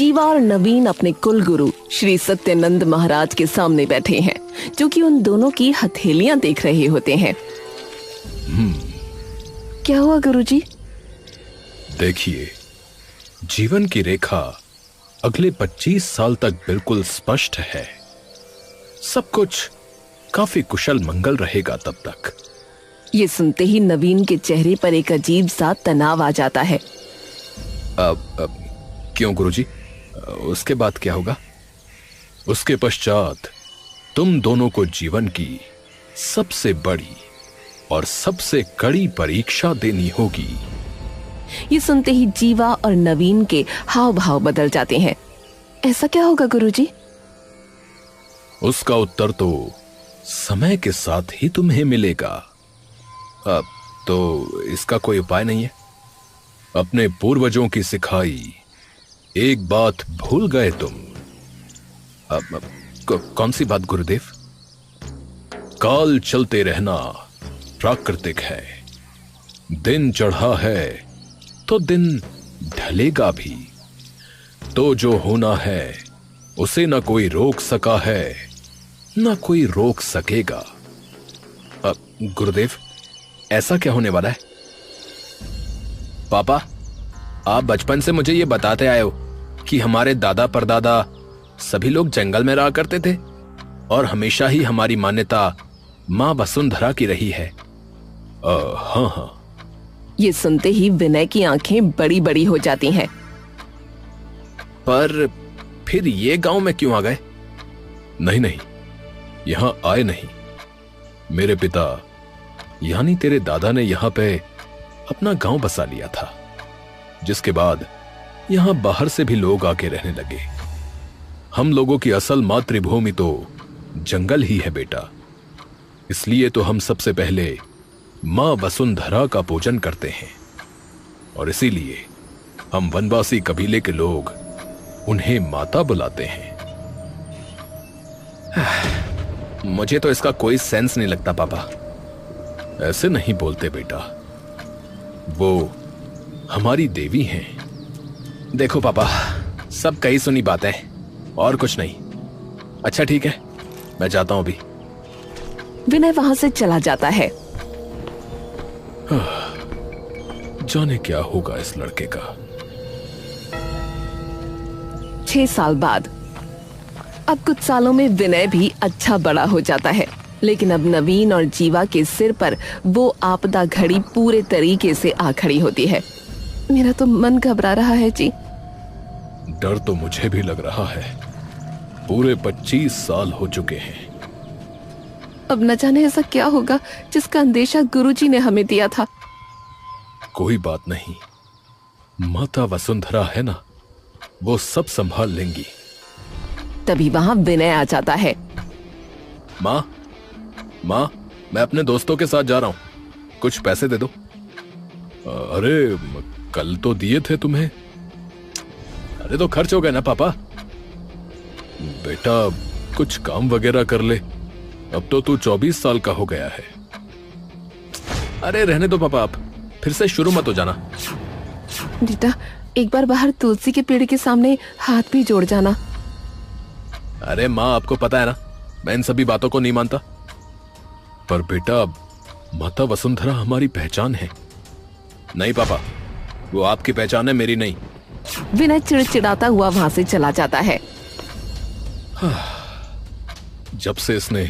जीवा और नवीन अपने कुल गुरु श्री सत्यानंद महाराज के सामने बैठे हैं, जो कि उन दोनों की हथेलियां देख रहे होते हैं। क्या हुआ गुरुजी? देखिए, जीवन की रेखा अगले 25 साल तक बिल्कुल स्पष्ट है। सब कुछ काफी कुशल मंगल रहेगा तब तक। ये सुनते ही नवीन के चेहरे पर एक अजीब सा तनाव आ जाता है। क्यों गुरुजी? उसके बाद क्या होगा? उसके पश्चात तुम दोनों को जीवन की सबसे बड़ी और सबसे कड़ी परीक्षा देनी होगी। ये सुनते ही जीवा और नवीन के हाव भाव बदल जाते हैं। ऐसा क्या होगा गुरुजी? उसका उत्तर तो समय के साथ ही तुम्हें मिलेगा। अब तो इसका कोई उपाय नहीं है। अपने पूर्वजों की सिखाई एक बात भूल गए तुम। कौन सी बात गुरुदेव? काल चलते रहना प्राकृतिक है। दिन चढ़ा है तो दिन ढलेगा भी। तो जो होना है उसे न कोई रोक सका है, न कोई रोक सकेगा। गुरुदेव, ऐसा क्या होने वाला है? पापा, आप बचपन से मुझे ये बताते आए हो कि हमारे दादा परदादा सभी लोग जंगल में रहा करते थे और हमेशा ही हमारी मान्यता मां वसुंधरा की रही है। हाँ। ये सुनते ही विनय की आंखें बड़ी बड़ी हो जाती हैं। पर फिर ये गांव में क्यों आ गए? नहीं, यहां आए नहीं। मेरे पिता यानी तेरे दादा ने यहां पे अपना गांव बसा लिया था, जिसके बाद यहां बाहर से भी लोग आके रहने लगे। हम लोगों की असल मातृभूमि तो जंगल ही है बेटा। इसलिए तो हम सबसे पहले मां वसुंधरा का पूजन करते हैं और इसीलिए हम वनवासी कबीले के लोग उन्हें माता बुलाते हैं। मुझे तो इसका कोई सेंस नहीं लगता पापा। ऐसे नहीं बोलते बेटा, वो हमारी देवी हैं। देखो पापा, सब कही सुनी बातें और कुछ नहीं। अच्छा ठीक है, मैं जाता हूं अभी। विनय वहां से चला जाता है। जाने क्या होगा इस लड़के का। 6 साल बाद। अब कुछ सालों में विनय भी अच्छा बड़ा हो जाता है, लेकिन अब नवीन और जीवा के सिर पर वो आपदा घड़ी पूरे तरीके से आ खड़ी होती है। मेरा तो मन घबरा रहा है जी। डर तो मुझे भी लग रहा है। पूरे 25 साल हो चुके हैं। अब न जाने ऐसा क्या होगा जिसका अंदेशा गुरुजी ने हमें दिया था। कोई बात नहीं, माता वसुंधरा है ना, वो सब संभाल लेंगी। तभी वहां विनय आ जाता है। माँ, मैं अपने दोस्तों के साथ जा रहा हूं, कुछ पैसे दे दो। अरे कल तो दिए थे तुम्हें। अरे तो खर्च हो गए ना पापा। बेटा कुछ काम वगैरह कर ले, अब तो तू 24 साल का हो गया है। अरे रहने दो पापा, आप फिर से शुरू मत हो जाना। बेटा एक बार बाहर तुलसी के पेड़ के सामने हाथ भी जोड़ जाना। अरे माँ, आपको पता है ना मैं इन सभी बातों को नहीं मानता। पर बेटा माता वसुंधरा हमारी पहचान है। नहीं पापा, वो आपकी पहचान है, मेरी नहीं। विनय चिड़चिड़ाता हुआ वहां से चला जाता है। जब से इसने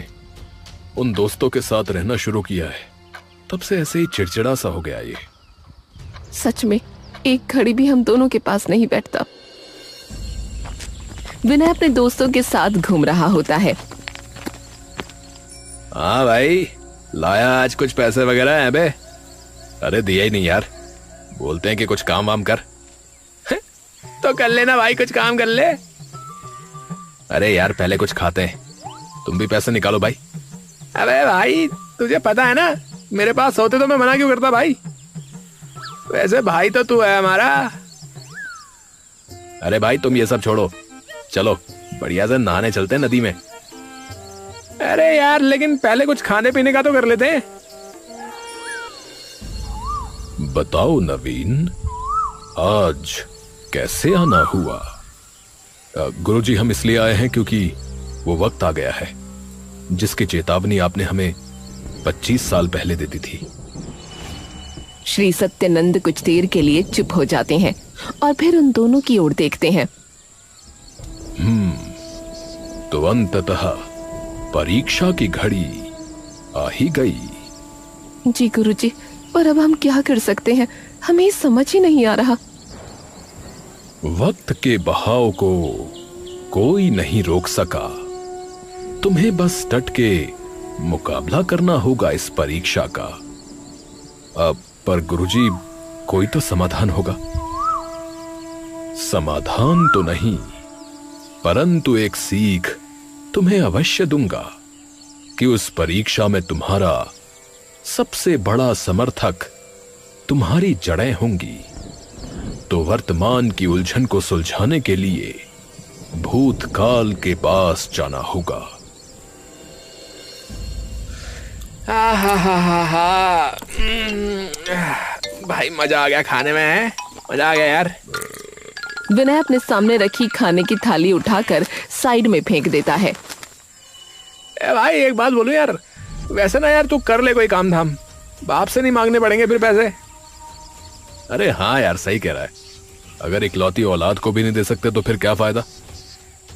उन दोस्तों के साथ रहना शुरू किया है, तब से ऐसे ही चिड़चिड़ा सा हो गया ये। सच में एक घड़ी भी हम दोनों के पास नहीं बैठता। विनय अपने दोस्तों के साथ घूम रहा होता है। हाँ भाई, लाया आज कुछ पैसे वगैरह है बे? अरे दिया ही नहीं यार। बोलते हैं कि कुछ काम वाम कर। तो कर लेना भाई, कुछ काम कर ले। अरे यार पहले कुछ खाते हैं, तुम भी पैसे निकालो भाई। अबे भाई तुझे पता है ना, मेरे पास होते तो मैं मना क्यों करता भाई। वैसे भाई तो तू है हमारा। अरे भाई तुम ये सब छोड़ो, चलो बढ़िया से नहाने चलते हैं नदी में। अरे यार लेकिन पहले कुछ खाने पीने का तो कर लेते हैं। बताओ नवीन, आज कैसे आना हुआ? गुरुजी, हम इसलिए आए हैं क्योंकि वो वक्त आ गया है जिसकी चेतावनी आपने हमें 25 साल पहले दे दी थी। श्री सत्यानंद कुछ देर के लिए चुप हो जाते हैं और फिर उन दोनों की ओर देखते हैं। तो अंततः परीक्षा की घड़ी आ ही गई। जी गुरुजी, पर अब हम क्या कर सकते हैं, हमें समझ ही नहीं आ रहा। वक्त के बहाव को कोई नहीं रोक सका। तुम्हें बस डट के मुकाबला करना होगा इस परीक्षा का। अब पर गुरुजी, कोई तो समाधान होगा। समाधान तो नहीं, परंतु एक सीख तुम्हें अवश्य दूंगा कि उस परीक्षा में तुम्हारा सबसे बड़ा समर्थक तुम्हारी जड़ें होंगी। तो वर्तमान की उलझन को सुलझाने के लिए भूतकाल के पास जाना होगा। भाई मजा आ गया खाने में, मजा आ गया यार। विनय अपने सामने रखी खाने की थाली उठाकर साइड में फेंक देता है। भाई एक बात बोलूं यार, वैसे ना यार तू कर ले कोई काम धाम, बाप से नहीं मांगने पड़ेंगे फिर पैसे। अरे हाँ यार, सही कह रहा है। अगर इकलौती औलाद को भी नहीं दे सकते तो फिर क्या फायदा।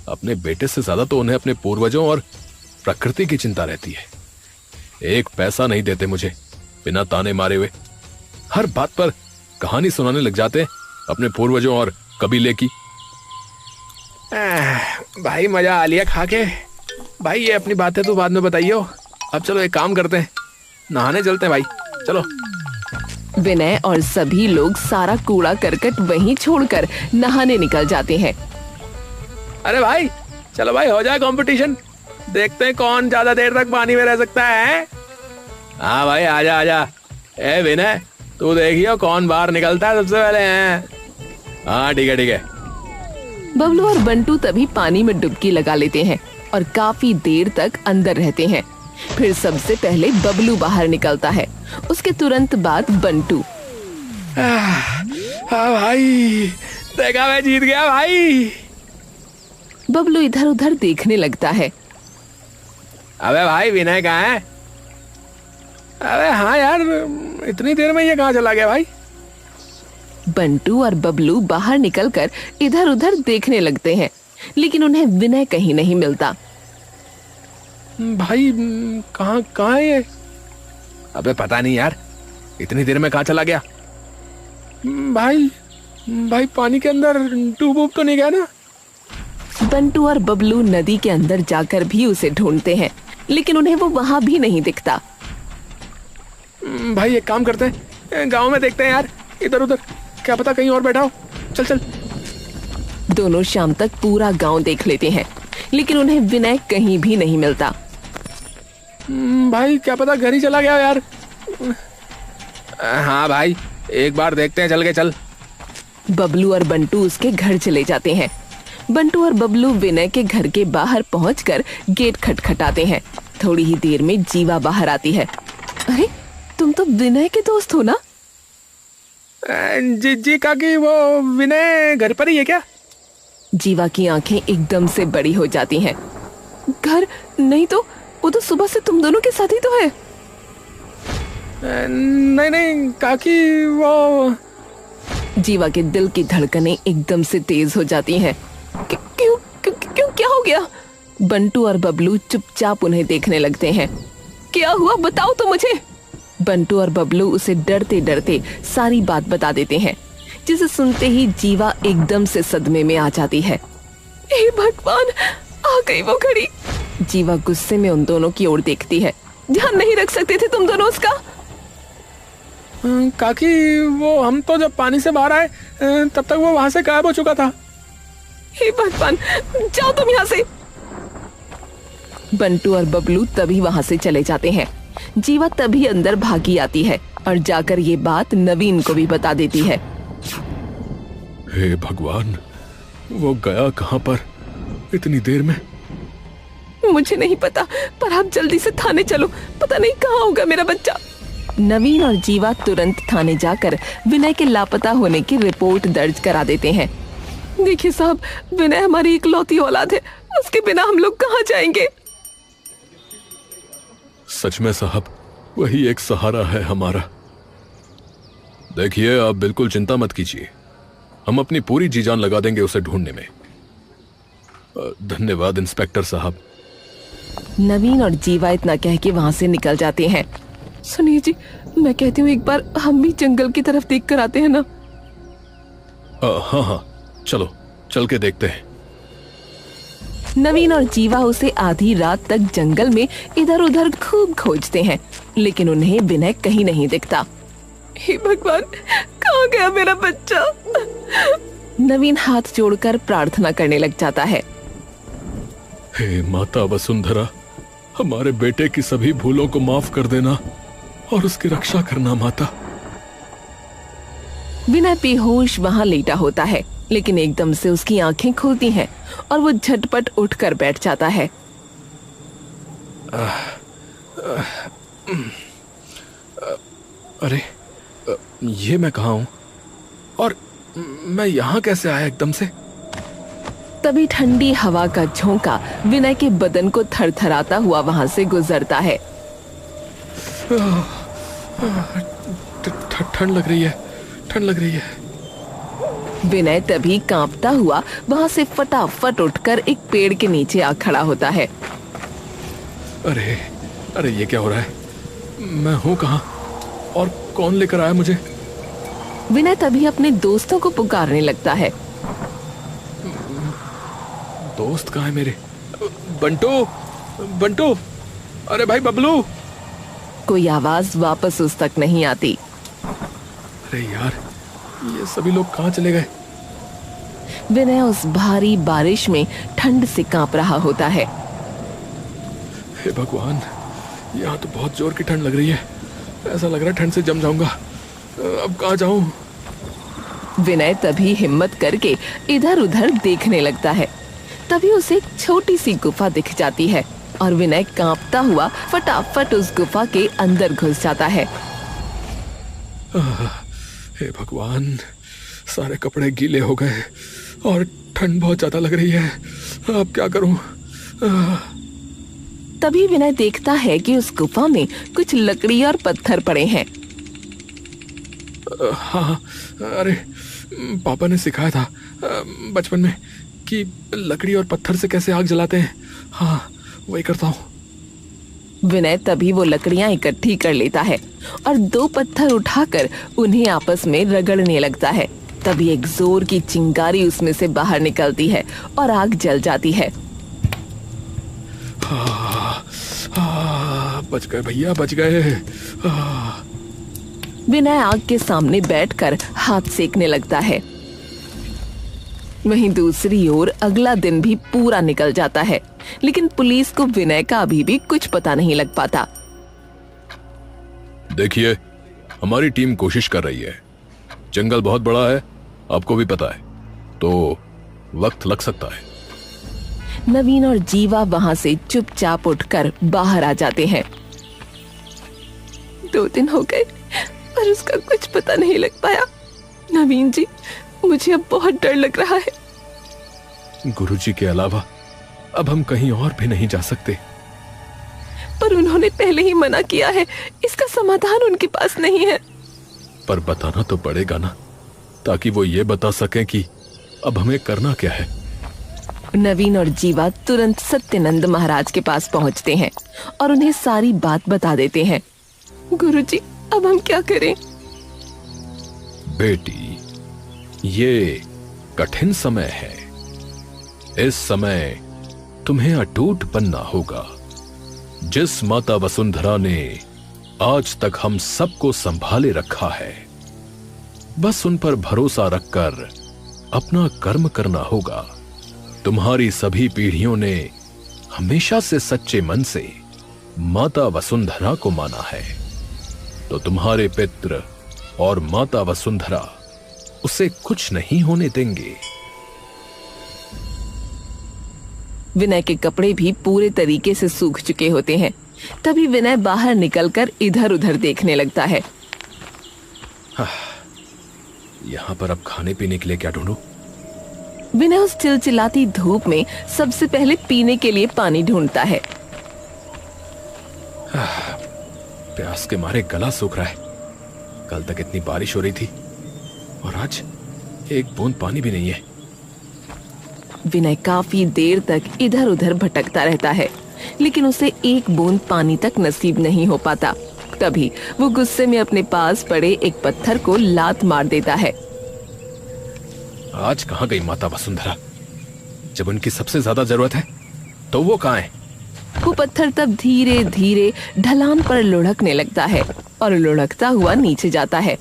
अपने बेटे से ज्यादा तो उन्हें अपने पूर्वजों और प्रकृति की चिंता रहती है। एक पैसा नहीं देते मुझे बिना ताने मारे हुए। हर बात पर कहानी सुनाने लग जाते अपने पूर्वजों और कबीले की। भाई मजा आ लिया खा के। भाई ये अपनी बातें तो बाद में बताइयो। अब चलो एक काम करते हैं, नहाने चलते हैं भाई, चलो। विनय और सभी लोग सारा कूड़ा करकट वहीं छोड़कर नहाने निकल जाते हैं। अरे भाई चलो भाई, हो जाए कंपटीशन, देखते हैं कौन ज्यादा देर तक पानी में रह सकता है। हाँ भाई आजा आजा। ए विनय, तू देखियो कौन बाहर निकलता है सबसे पहले हैं। हाँ ठीक है ठीक है। बबलू और बंटू तभी पानी में डुबकी लगा लेते हैं और काफी देर तक अंदर रहते हैं। फिर सबसे पहले बबलू बाहर निकलता है, उसके तुरंत बाद बंटू। हाँ भाई, देखा मैं जीत गया भाई। बबलू इधर उधर देखने लगता है। अबे भाई विनय कहाँ है? अबे हाँ यार, इतनी देर में ये कहाँ चला गया भाई? बंटू और बबलू बाहर निकलकर इधर उधर देखने लगते हैं, लेकिन उन्हें विनय कहीं नहीं मिलता। भाई कहाँ है ये? अबे पता नहीं यार, इतनी देर में कहाँ चला गया? भाई पानी के अंदर डूब तो नहीं गया ना? बंटू और बबलू नदी के अंदर जाकर भी उसे ढूंढते हैं, लेकिन उन्हें वो वहां भी नहीं दिखता। भाई एक काम करते हैं, गांव में देखते हैं यार, इधर उधर, क्या पता कहीं और बैठा हो। चल चल। दोनों शाम तक पूरा गांव देख लेते हैं, लेकिन उन्हें विनय कहीं भी नहीं मिलता। भाई क्या पता घर ही चला गया यार। हाँ भाई एक बार देखते हैं, चल के चल। बबलू और बंटू उसके घर चले जाते हैं। बंटू और बबलू विनय के घर के बाहर पहुंचकर गेट खटखटाते हैं। थोड़ी ही देर में जीवा बाहर आती है। अरे तुम तो विनय के दोस्त हो ना? जी काकी, वो विनय घर पर ही है क्या? जीवा की आंखें एकदम से बड़ी हो जाती हैं। घर नहीं तो वो तो सुबह से तुम दोनों के साथ ही तो है। नहीं काकी, वो। जीवा के दिल की धड़कनें एकदम से तेज हो जाती हैं। क्यों क्या हो गया? बंटू और बबलू चुपचाप उन्हें देखने लगते हैं। क्या हुआ बताओ तो मुझे। बंटू और बबलू उसे डरते डरते सारी बात बता देते हैं, जिसे सुनते ही जीवा एकदम से सदमे में आ जाती है। हे भगवान, आ गई वो घड़ी। जीवा गुस्से में उन दोनों की ओर देखती है। ध्यान नहीं रख सकते थे तुम दोनों उसका? काकी, वो हम तो जब पानी से बाहर आए तब तक वो वहां से गायब हो चुका था। हे भगवान, जाओ तुम यहाँ से। बंटू और बबलू तभी वहां से चले जाते हैं। जीवा तभी अंदर भागी आती है और जाकर ये बात नवीन को भी बता देती है। हे भगवान, वो गया कहाँ पर इतनी देर में? मुझे नहीं पता, पर आप जल्दी से थाने चलो, पता नहीं कहाँ होगा मेरा बच्चा। नवीन और जीवा तुरंत थाने जाकर विनय के लापता होने की रिपोर्ट दर्ज करा देते हैं। देखिए साहब, विनय हमारी इकलौती औलाद है, उसके बिना हम लोग कहाँ जाएंगे। सच में साहब, वही एक सहारा है हमारा। देखिए, आप बिल्कुल चिंता मत कीजिए, हम अपनी पूरी जी जान लगा देंगे उसे ढूंढने में। धन्यवाद इंस्पेक्टर साहब। नवीन और जीवा इतना कह के वहाँ से निकल जाते हैं। सुनिए जी, मैं कहती हूँ एक बार हम भी जंगल की तरफ देख कर आते हैं ना। हाँ हाँ, चलो चल के देखते हैं। नवीन और जीवा उसे आधी रात तक जंगल में इधर उधर खूब खोजते हैं, लेकिन उन्हें विनय कहीं नहीं दिखता। हे भगवान, कहाँ गया मेरा बच्चा। नवीन हाथ जोड़कर प्रार्थना करने लग जाता है। हे माता वसुंधरा, हमारे बेटे की सभी भूलों को माफ कर देना और उसकी रक्षा करना माता। विनय बेहोश वहाँ लेटा होता है, लेकिन एकदम से उसकी आंखें खुलती हैं और वो झटपट उठकर बैठ जाता है। अरे, ये मैं कहाँ हूँ और मैं यहाँ कैसे आया एकदम से? तभी ठंडी हवा का झोंका विनय के बदन को थरथराता हुआ वहाँ से गुजरता है। ठंड लग रही है, ठंड लग रही है। विनय तभी कांपता हुआ वहाँ से फटाफट उठकर एक पेड़ के नीचे आ खड़ा होता है। अरे अरे, ये क्या हो रहा है? मैं हूँ कहाँ और कौन लेकर आया मुझे? विनय तभी अपने दोस्तों को पुकारने लगता है। दोस्त कहाँ है मेरे? बंटू, बंटू, अरे भाई बबलू। कोई आवाज वापस उस तक नहीं आती। अरे यार, ये सभी लोग कहाँ चले गए? विनय उस भारी बारिश में ठंड से कांप रहा होता है। हे भगवान, यहाँ तो बहुत जोर की ठंड लग रही है। ऐसा लग रहा है ठंड से जम जाऊंगा। अब कहाँ जाऊं? विनय तभी हिम्मत करके इधर उधर देखने लगता है। तभी उसे एक छोटी सी गुफा दिख जाती है और विनय कांपता हुआ फटाफट उस गुफा के अंदर घुस जाता है। हे भगवान, सारे कपड़े गीले हो गए और ठंड बहुत ज्यादा लग रही है। अब क्या करूं? तभी विनय देखता है कि उस गुफा में कुछ लकड़ी और पत्थर पड़े हैं। हाँ, अरे पापा ने सिखाया था बचपन में कि लकड़ी और पत्थर से कैसे आग जलाते हैं। हाँ, वही करता हूँ। विनय तभी वो लकड़ियां इकट्ठी कर लेता है और 2 पत्थर उठाकर उन्हें आपस में रगड़ने लगता है। तभी एक जोर की चिंगारी उसमें से बाहर निकलती है और आग जल जाती है। बच गए भैया, बच गए। विनय आग के सामने बैठकर हाथ सेकने लगता है। वहीं दूसरी ओर अगला दिन भी पूरा निकल जाता है, लेकिन पुलिस को विनय का अभी भी कुछ पता नहीं लग पाता। देखिए, हमारी टीम कोशिश कर रही है। जंगल बहुत बड़ा है, आपको भी पता है, तो वक्त लग सकता है। नवीन और जीवा वहां से चुपचाप उठकर बाहर आ जाते हैं। 2 दिन हो गए और उसका कुछ पता नहीं लग पाया। नवीन जी, मुझे अब बहुत डर लग रहा है। गुरुजी के अलावा अब हम कहीं और भी नहीं जा सकते। पर उन्होंने पहले ही मना किया है, इसका समाधान उनके पास नहीं है। पर बताना तो पड़ेगा ना, ताकि वो ये बता सकें कि अब हमें करना क्या है। नवीन और जीवा तुरंत सत्यनंद महाराज के पास पहुंचते हैं और उन्हें सारी बात बता देते हैं। गुरुजी, अब हम क्या करें? बेटी, ये कठिन समय है। इस समय तुम्हें अटूट बनना होगा। जिस माता वसुंधरा ने आज तक हम सबको संभाले रखा है, बस उन पर भरोसा रखकर अपना कर्म करना होगा। तुम्हारी सभी पीढ़ियों ने हमेशा से सच्चे मन से माता वसुंधरा को माना है, तो तुम्हारे पितृ और माता वसुंधरा उसे कुछ नहीं होने देंगे। विनय के कपड़े भी पूरे तरीके से सूख चुके होते हैं। तभी विनय बाहर निकलकर इधर उधर देखने लगता है। यहाँ पर अब खाने पीने के लिए क्या ढूंढूं? विनय उस चिलचिलाती धूप में सबसे पहले पीने के लिए पानी ढूंढता है। प्यास के मारे गला सूख रहा है। कल तक इतनी बारिश हो रही थी और आज एक बूंद पानी भी नहीं है। विनय काफी देर तक इधर उधर भटकता रहता है, लेकिन उसे एक बूंद पानी तक नसीब नहीं हो पाता। तभी वो गुस्से में अपने पास पड़े एक पत्थर को लात मार देता है। आज कहाँ गई माता वसुंधरा? जब उनकी सबसे ज्यादा जरूरत है तो वो कहाँ है? वो पत्थर तब धीरे धीरे ढलान पर लुढ़कने लगता है और लुढ़कता हुआ नीचे जाता है।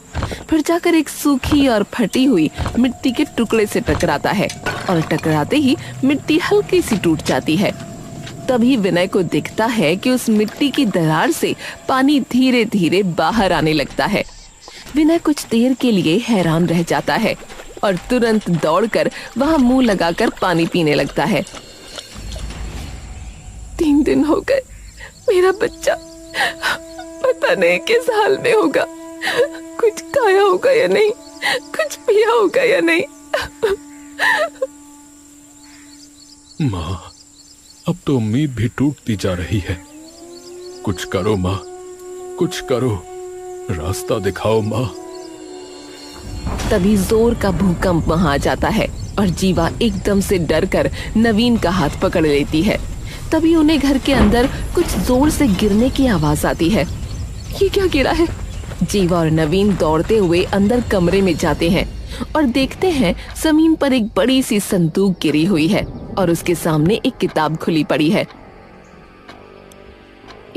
फिर जाकर एक सूखी और फटी हुई मिट्टी के टुकड़े से टकराता है और टकराते ही मिट्टी हल्की सी टूट जाती है। तभी विनय को दिखता है कि उस मिट्टी की दरार से पानी धीरे धीरे बाहर आने लगता है। विनय कुछ देर के लिए हैरान रह जाता है और तुरंत दौड़कर वहां मुंह लगाकर पानी पीने लगता है। 3 दिन हो गए, मेरा बच्चा पता नहीं किस हाल में होगा। कुछ खाया होगा या नहीं, कुछ पिया होगा या नहीं। माँ, अब तो उम्मीद भी टूटती जा रही है। कुछ करो माँ, कुछ करो, रास्ता दिखाओ माँ। तभी जोर का भूकंप वहां आ जाता है और जीवा एकदम से डरकर नवीन का हाथ पकड़ लेती है। तभी उन्हें घर के अंदर कुछ जोर से गिरने की आवाज आती है। ये क्या गिरा है? जीवा और नवीन दौड़ते हुए अंदर कमरे में जाते हैं और देखते हैं जमीन पर एक बड़ी सी संदूक गिरी हुई है और उसके सामने एक किताब खुली पड़ी है।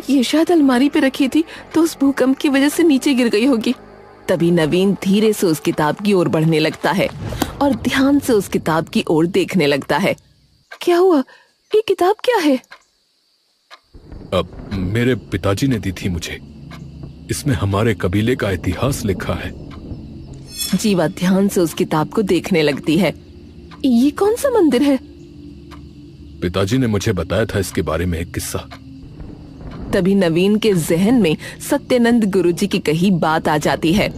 ये शायद अलमारी पे रखी थी तो उस भूकंप की वजह से नीचे गिर गई होगी। तभी नवीन धीरे से उस किताब की ओर बढ़ने लगता है और ध्यान से उस किताब की ओर देखने लगता है। क्या हुआ? ये किताब क्या है? अब मेरे पिताजी ने दी थी मुझे। इसमें हमारे कबीले का इतिहास लिखा है। जीवा ध्यान से उस किताब को देखने लगती है। ये कौन सा मंदिर है? पिताजी ने मुझे बताया था इसके बारे में एक किस्सा। तभी नवीन के जहन में सत्यानंद गुरुजी की कही बात आ जाती है।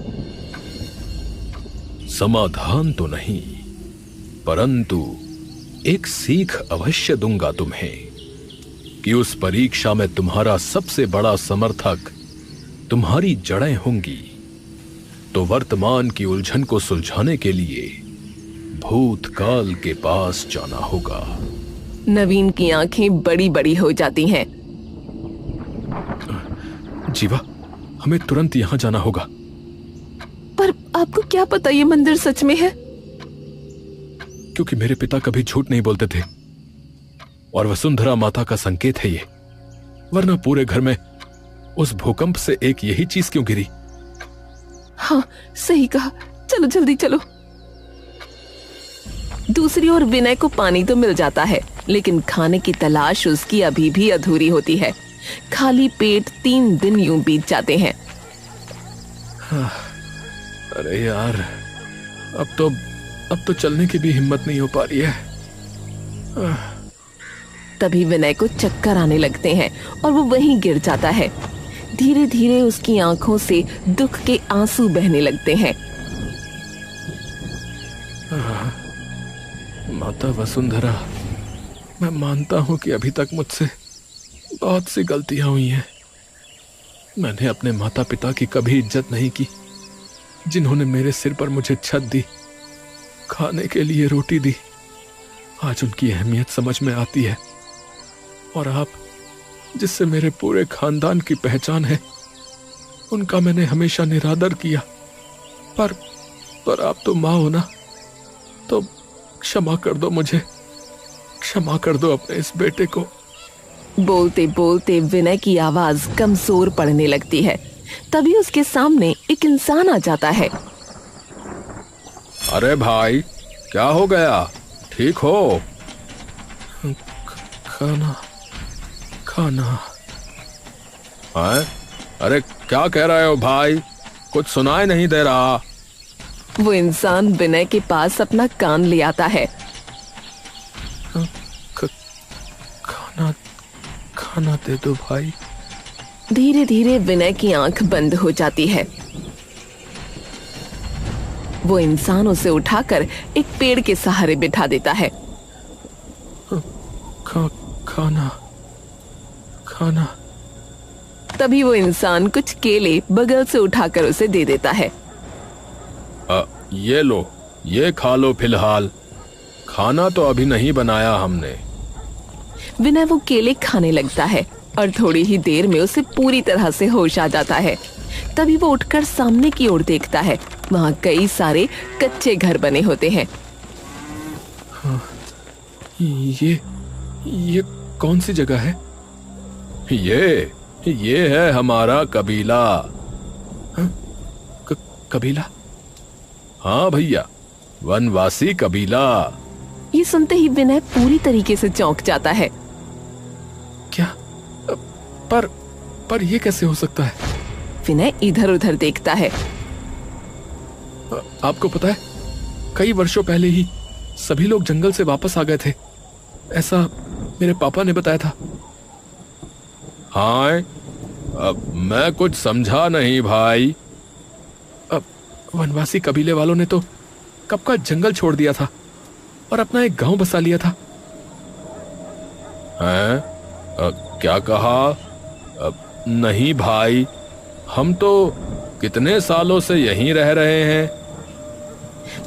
समाधान तो नहीं, परंतु एक सीख अवश्य दूंगा तुम्हें कि उस परीक्षा में तुम्हारा सबसे बड़ा समर्थक तुम्हारी जड़ें होंगी। तो वर्तमान की उलझन को सुलझाने के लिए भूतकाल के पास जाना होगा। नवीन की आंखें बड़ी बड़ी हो जाती हैं। जीवा, हमें तुरंत यहां जाना होगा। पर आपको क्या पता ये मंदिर सच में है? क्योंकि मेरे पिता कभी झूठ नहीं बोलते थे और वसुंधरा माता का संकेत है ये। वरना पूरे घर में उस भूकंप से एक यही चीज क्यों गिरी? हाँ, सही कहा। चलो जल्दी चलो। दूसरी ओर विनय को पानी तो मिल जाता है, लेकिन खाने की तलाश उसकी अभी भी अधूरी होती है। खाली पेट 3 दिन यूं बीत जाते हैं। अरे यार, अब तो चलने की भी हिम्मत नहीं हो पा रही है। तभी विनय को चक्कर आने लगते हैं और वो वहीं गिर जाता है। धीरे धीरे उसकी आंखों से दुख के आंसू बहने लगते हैं। माता वसुंधरा, मैं मानता हूं कि अभी तक मुझसे बहुत सी गलतियां हुई हैं। मैंने अपने माता पिता की कभी इज्जत नहीं की, जिन्होंने मेरे सिर पर मुझे छत दी, खाने के लिए रोटी दी। आज उनकी अहमियत समझ में आती है। और आप, जिससे मेरे पूरे खानदान की पहचान है, उनका मैंने हमेशा निरादर किया। पर आप तो माँ हो ना, तो क्षमा कर दो मुझे, क्षमा कर दो अपने इस बेटे को। बोलते बोलते विनय की आवाज कमजोर पड़ने लगती है। तभी उसके सामने एक इंसान आ जाता है। अरे भाई, क्या हो गया? ठीक हो? खाना है? अरे क्या कह रहे हो भाई? कुछ सुनाई नहीं दे रहा। वो इंसान विनय के पास अपना कान ले आता है। खाना दे दो भाई। धीरे धीरे विनय की आंख बंद हो जाती है। वो इंसान उसे उठाकर एक पेड़ के सहारे बिठा देता है। खाना खाना। तभी वो इंसान कुछ केले बगल से उठाकर उसे दे देता है। ये लो, ये खा लो फिलहाल, खाना तो अभी नहीं बनाया हमने। विनय वो केले खाने लगता है और थोड़ी ही देर में उसे पूरी तरह से होश आ जाता है। तभी वो उठकर सामने की ओर देखता है, वहाँ कई सारे कच्चे घर बने होते हैं। ये कौन सी जगह है? ये है हमारा कबीला। कबीला? हाँ भैया, वनवासी कबीला। ये सुनते ही विनय पूरी तरीके से चौंक जाता है। क्या? पर ये कैसे हो सकता है? विनय इधर उधर देखता है। आपको पता है, कई वर्षों पहले ही सभी लोग जंगल से वापस आ गए थे, ऐसा मेरे पापा ने बताया था। हाँ, अब मैं कुछ समझा नहीं भाई। अब वनवासी कबीले वालों ने तो कब का जंगल छोड़ दिया था और अपना एक गांव बसा लिया था। हैं? क्या कहा? नहीं भाई, हम तो कितने सालों से यहीं रह रहे हैं।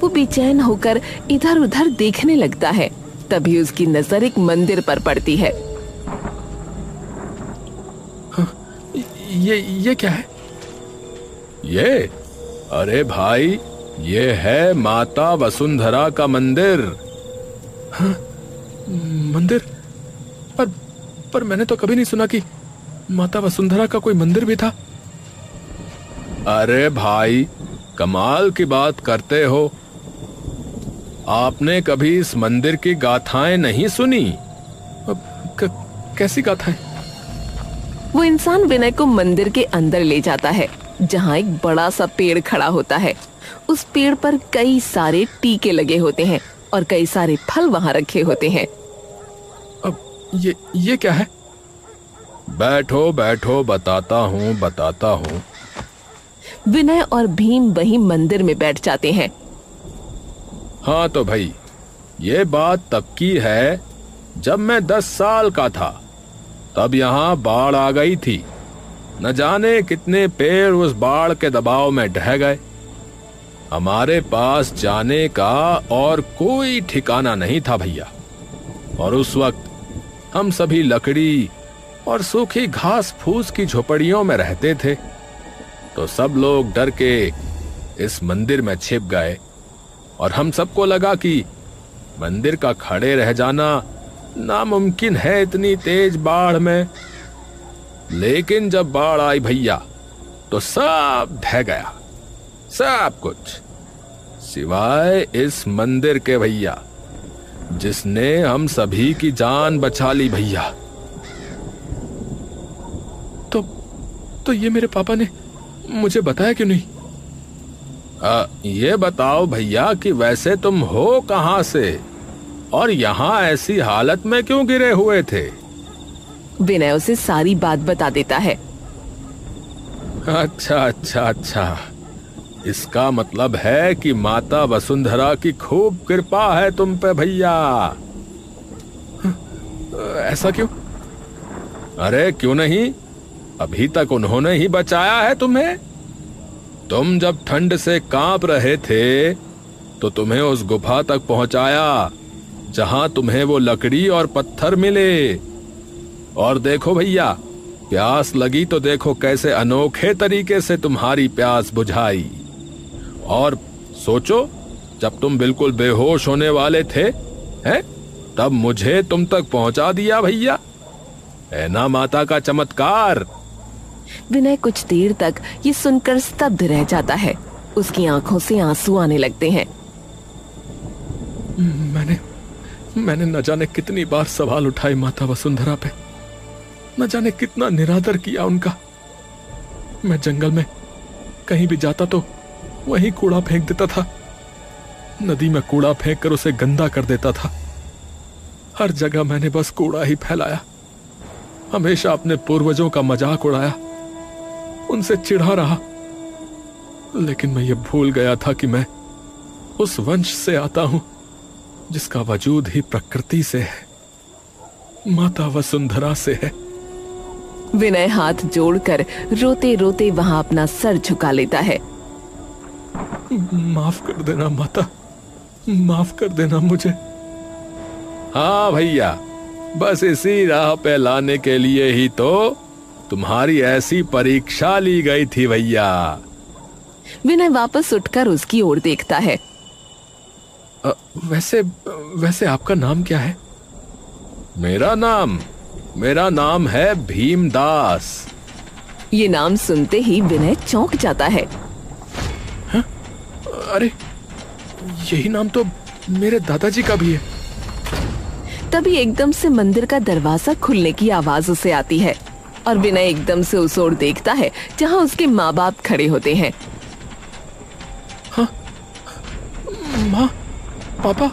वो बेचैन होकर इधर उधर देखने लगता है। तभी उसकी नजर एक मंदिर पर पड़ती है। ये क्या है? ये? अरे भाई, ये है माता वसुंधरा का मंदिर। हाँ, मंदिर? पर मैंने तो कभी नहीं सुना कि माता वसुंधरा का कोई मंदिर भी था। अरे भाई, कमाल की बात करते हो। आपने कभी इस मंदिर की गाथाएं नहीं सुनी? कैसी गाथाएं? वो इंसान विनय को मंदिर के अंदर ले जाता है, जहाँ एक बड़ा सा पेड़ खड़ा होता है। उस पेड़ पर कई सारे टीके लगे होते हैं और कई सारे फल वहाँ रखे होते हैं। अब ये क्या है? बैठो बैठो, बताता हूँ। विनय और भीम वहीं मंदिर में बैठ जाते हैं। हाँ तो भाई, ये बात तब की है जब मैं 10 साल का था। तब यहाँ बाढ़ आ गई थी। न जाने कितने पेड़ उस बाढ़ के दबाव में ढह गए। हमारे पास जाने का और कोई ठिकाना नहीं था भैया। और उस वक्त हम सभी लकड़ी और सूखी घास फूस की झोपड़ियों में रहते थे। तो सब लोग डर के इस मंदिर में छिप गए और हम सबको लगा कि मंदिर का खड़े रह जाना नामुमकिन है इतनी तेज बाढ़ में। लेकिन जब बाढ़ आई भैया, तो सब ढह गया, सब कुछ, सिवाय इस मंदिर के भैया, जिसने हम सभी की जान बचा ली भैया। तो ये मेरे पापा ने मुझे बताया क्यों नहीं? ये बताओ भैया कि वैसे तुम हो कहां से और यहां ऐसी हालत में क्यों गिरे हुए थे? विनय उसे सारी बात बता देता है। अच्छा, इसका मतलब है कि माता वसुंधरा की खूब कृपा है तुम पे भैया। ऐसा क्यों? अरे क्यों नहीं, अभी तक उन्होंने ही बचाया है तुम्हें। तुम जब ठंड से कांप रहे थे तो तुम्हें उस गुफा तक पहुंचाया जहां तुम्हें वो लकड़ी और पत्थर मिले। और देखो भैया, प्यास लगी तो देखो कैसे अनोखे तरीके से तुम्हारी प्यास बुझाई। और सोचो, जब तुम बिल्कुल बेहोश होने वाले थे, हैं, तब मुझे तुम तक पहुंचा दिया भैया। है ना माता का चमत्कार। विनय कुछ देर तक ये सुनकर स्तब्ध रह जाता है। उसकी आंखों से आंसू आने लगते हैं। मैंने न जाने कितनी बार सवाल उठाए माता वसुंधरा पे, न जाने कितना निरादर किया उनका। मैं जंगल में कहीं भी जाता तो वहीं कूड़ा फेंक देता था, नदी में कूड़ा फेंक कर उसे गंदा कर देता था। हर जगह मैंने बस कूड़ा ही फैलाया, हमेशा अपने पूर्वजों का मजाक उड़ाया, उनसे चिढ़ा रहा। लेकिन मैं ये भूल गया था कि मैं उस वंश से आता हूं जिसका वजूद ही प्रकृति से है, माता वसुंधरा से है। विनय हाथ जोड़कर रोते रोते वहां अपना सर झुका लेता है। माफ कर देना माता, माफ कर देना मुझे। हाँ भैया, बस इसी राह पे लाने के लिए ही तो तुम्हारी ऐसी परीक्षा ली गई थी भैया। विनय वापस उठकर उसकी ओर देखता है। वैसे आपका नाम क्या है? मेरा नाम है भीमदास। ये नाम सुनते ही विनय चौंक जाता है। हाँ? अरे यही नाम तो मेरे दादाजी का भी है। तभी एकदम से मंदिर का दरवाजा खुलने की आवाज उसे आती है और विनय एकदम से उस ओर देखता है जहां उसके माँ बाप खड़े होते हैं। हाँ? माँ, पापा।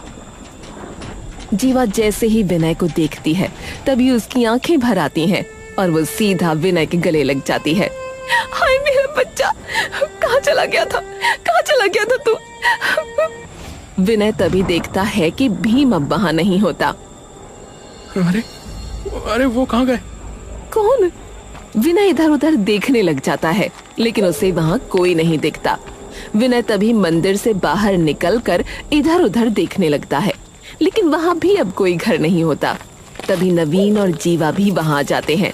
जीवा जैसे ही विनय को देखती है तभी उसकी आंखें भर आती हैं और वो सीधा विनय के गले लग जाती है। हाय मेरा बच्चा, कहाँ चला गया था तू? विनय तभी देखता है कि भीम अब वहां नहीं होता। अरे वो कहाँ गए? कौन? विनय इधर उधर देखने लग जाता है लेकिन उसे वहां कोई नहीं दिखता। विनय तभी मंदिर से बाहर निकलकर इधर उधर देखने लगता है लेकिन वहां भी अब कोई घर नहीं होता। तभी नवीन और जीवा भी वहां आ जाते हैं।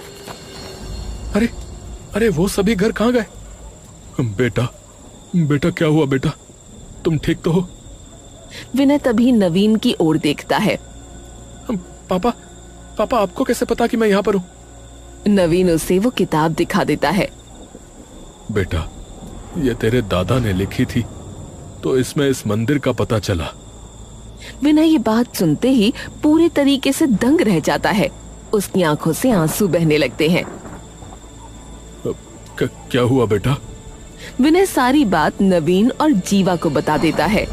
अरे वो सभी घर कहाँ गए? बेटा क्या हुआ बेटा, तुम ठीक तो हो? विनय तभी नवीन की ओर देखता है। पापा आपको कैसे पता कि मैं यहाँ पर हूँ? नवीन उसे वो किताब दिखा देता है। बेटा, ये तेरे दादा ने लिखी थी तो इसमें इस मंदिर का पता चला। विनय ये बात सुनते ही पूरे तरीके से दंग रह जाता है। उसकी आंखों से आंसू बहने लगते हैं। क्या हुआ बेटा? विनय सारी बात नवीन और जीवा को बता देता है।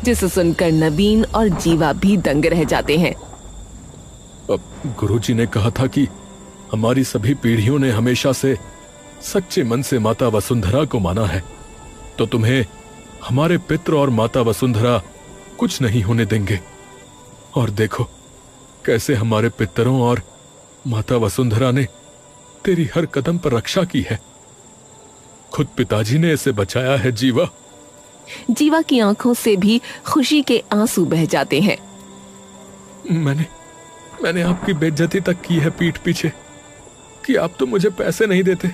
जिसे सुनकर नवीन और जीवा भी दंग रह जाते हैं। गुरुजी ने कहा था कि हमारी सभी पीढ़ियों ने हमेशा से सच्चे मन से माता वसुंधरा को माना है, तो तुम्हें हमारे पितृ और माता वसुंधरा कुछ नहीं होने देंगे। और देखो कैसे हमारे पितरों और माता वसुंधरा ने तेरी हर कदम पर रक्षा की है। खुद पिताजी ने इसे बचाया है जीवा। जीवा की आंखों से भी खुशी के आंसू बह जाते हैं। मैंने आपकी बेइज्जती तक की है पीठ पीछे कि आप तो मुझे पैसे नहीं देते,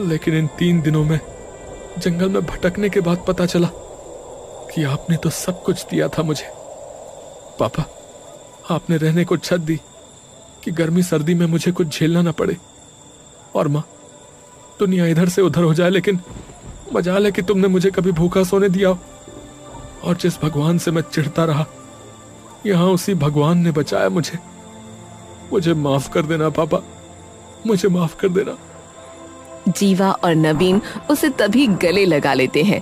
लेकिन इन 3 दिनों में जंगल में भटकने के बाद पता चला कि आपने तो सब कुछ दिया था मुझे। पापा, आपने रहने को छत दी कि गर्मी सर्दी में मुझे कुछ झेलना ना पड़े। और माँ, दुनिया इधर से उधर हो जाए लेकिन मजाल है कि तुमने मुझे कभी भूखा सोने दिया हो। और जिस भगवान से मैं चिढ़ता रहा, यहाँ उसी भगवान ने बचाया मुझे माफ कर देना पापा, मुझे माफ कर देना। जीवा और नवीन उसे तभी गले लगा लेते हैं।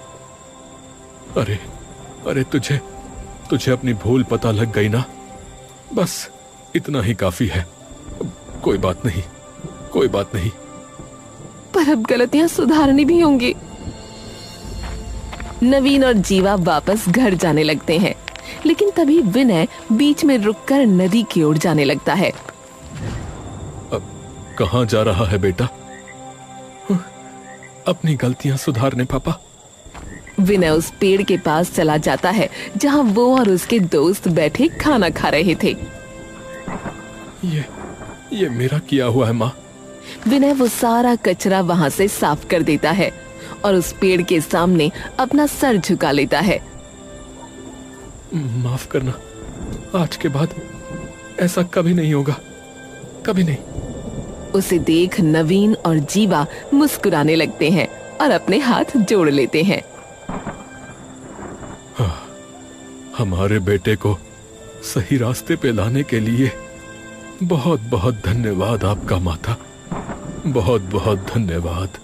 अरे तुझे अपनी भूल पता लग गई ना, बस इतना ही काफी है। कोई बात नहीं। पर अब गलतियां सुधारनी भी होंगी। नवीन और जीवा वापस घर जाने लगते हैं लेकिन तभी विनय बीच में रुककर नदी की ओर जाने लगता है। अब कहाँ जा रहा है बेटा? अपनी गलतियां सुधारने पापा। विनय उस पेड़ के पास चला जाता है जहां वो और उसके दोस्त बैठे खाना खा रहे थे। ये मेरा किया हुआ है माँ। विनय वो सारा कचरा वहां से साफ कर देता है और उस पेड़ के सामने अपना सर झुका लेता है। माफ करना, आज के बाद ऐसा कभी नहीं होगा, कभी नहीं। उसे देख नवीन और जीवा मुस्कुराने लगते हैं और अपने हाथ जोड़ लेते हैं। हमारे बेटे को सही रास्ते पे लाने के लिए बहुत बहुत धन्यवाद आपका माता, बहुत बहुत धन्यवाद।